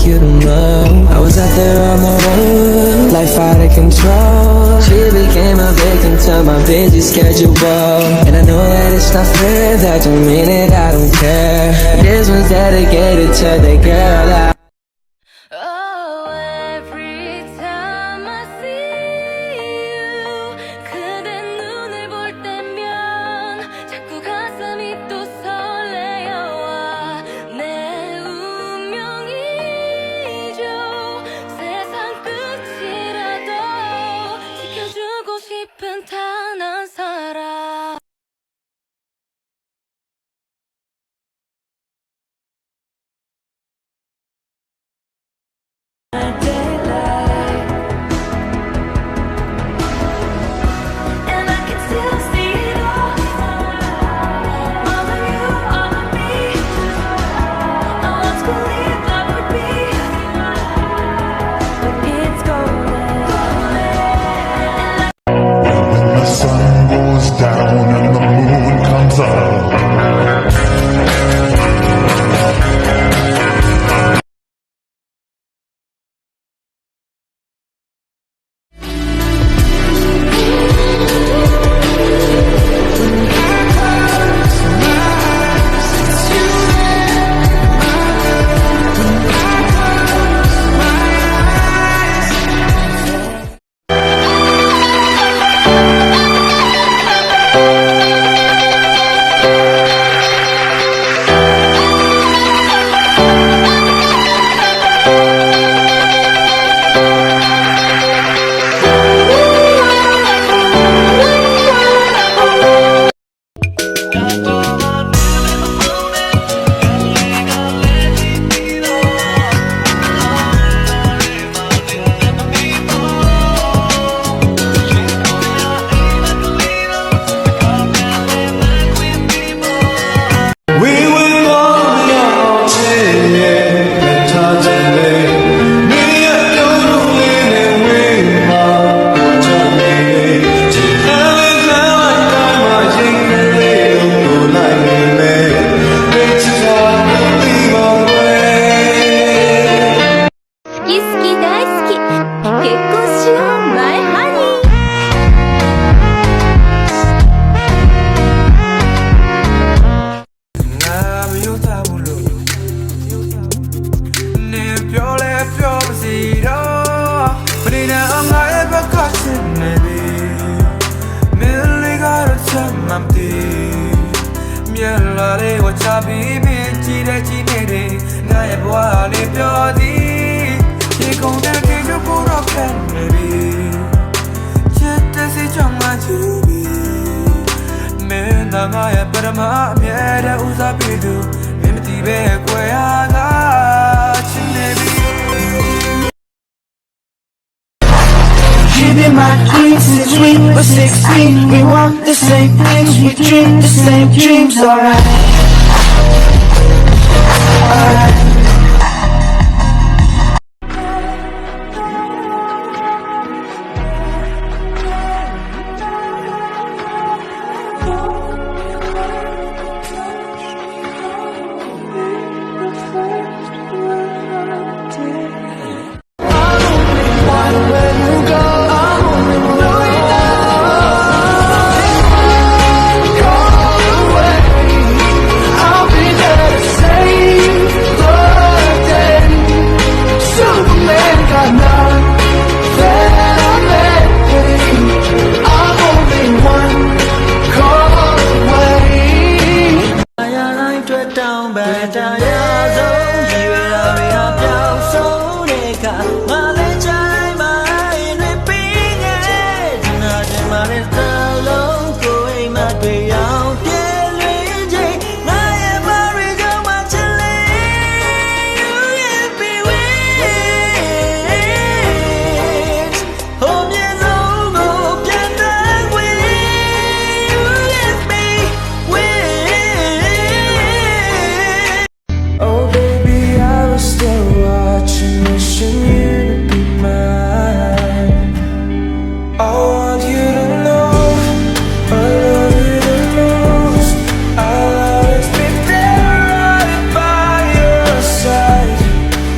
you to know. I was out there on my own, life out of control. She became a victim to my busy schedule. And I know that it's not fair, that don't mean it, I don't care. This one's dedicated to the girl My queen, since we were 16, we want the same things, we dream the same dreams, alright.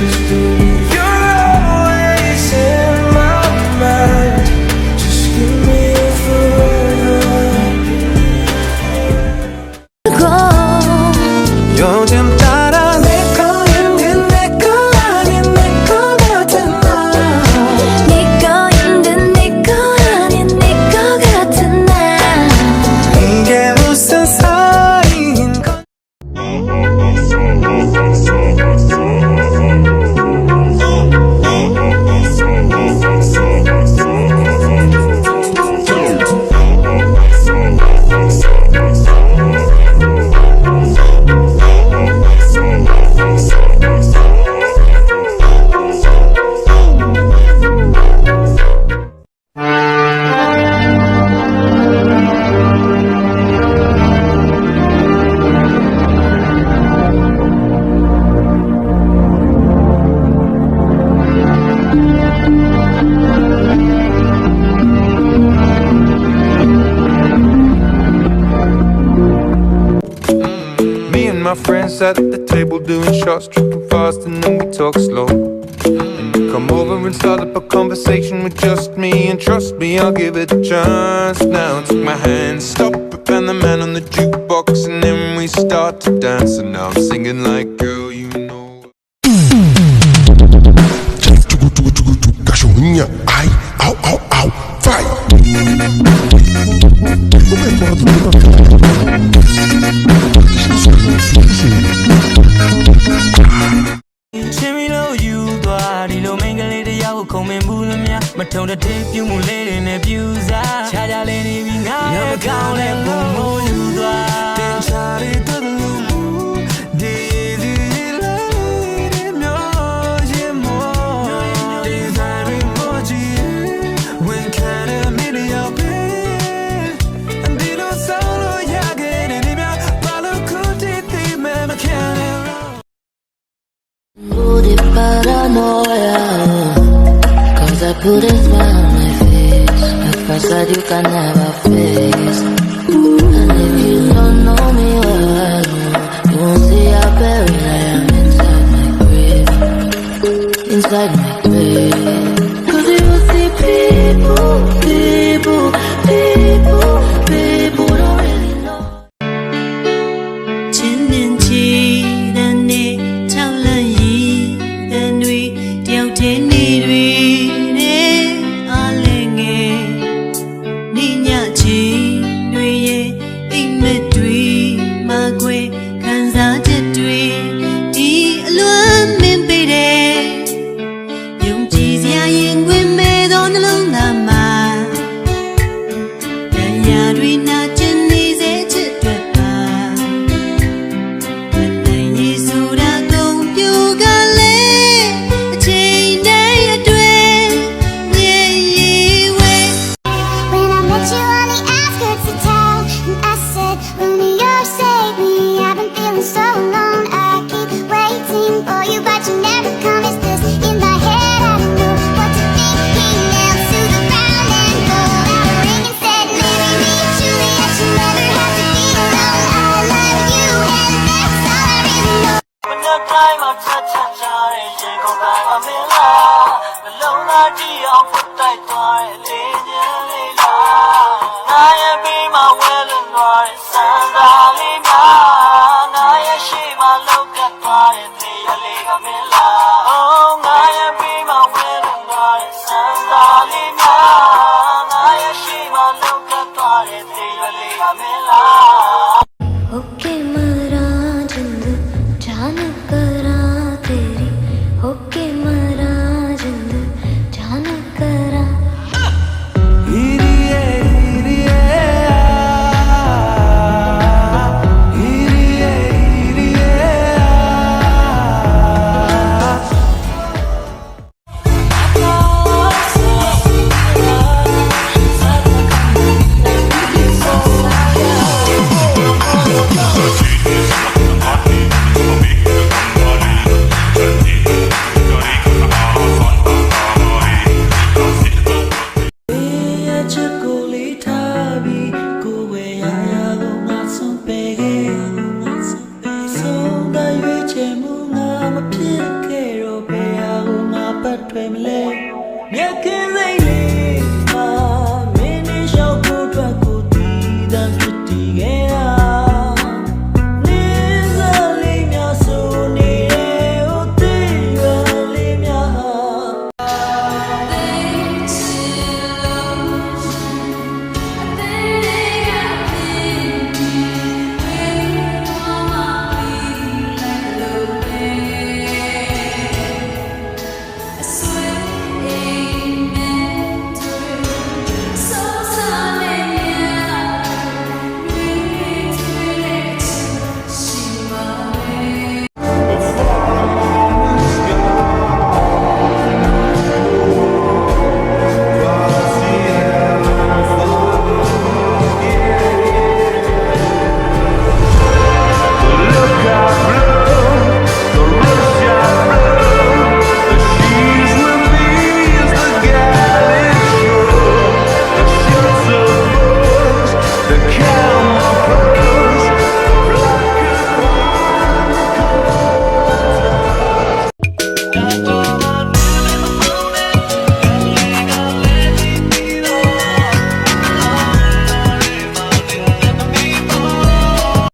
Just do my friends at the table doing shots, tripping fast, and then we talk slow. And you come over and start up a conversation with just me, and trust me, I'll give it a chance. Now take my hand, stop it, and the man on the jukebox, and then we start to dance. And now I'm singing like, girl, you know. Ai, au, au, au, vai! Chimney low you body low mangle the yaw come and bull me ma tone the tape you mule in the views cha ja le ni bi nga ya kaung le boom mo you twa tin cha ri to the lu de de la de myo ye mo de za ri mo ji when can a million be and be no solo ya get ni mya ba lo ku ti ti me ma can Booty paranoia, cause I put a smile on my face. A facade you can never face.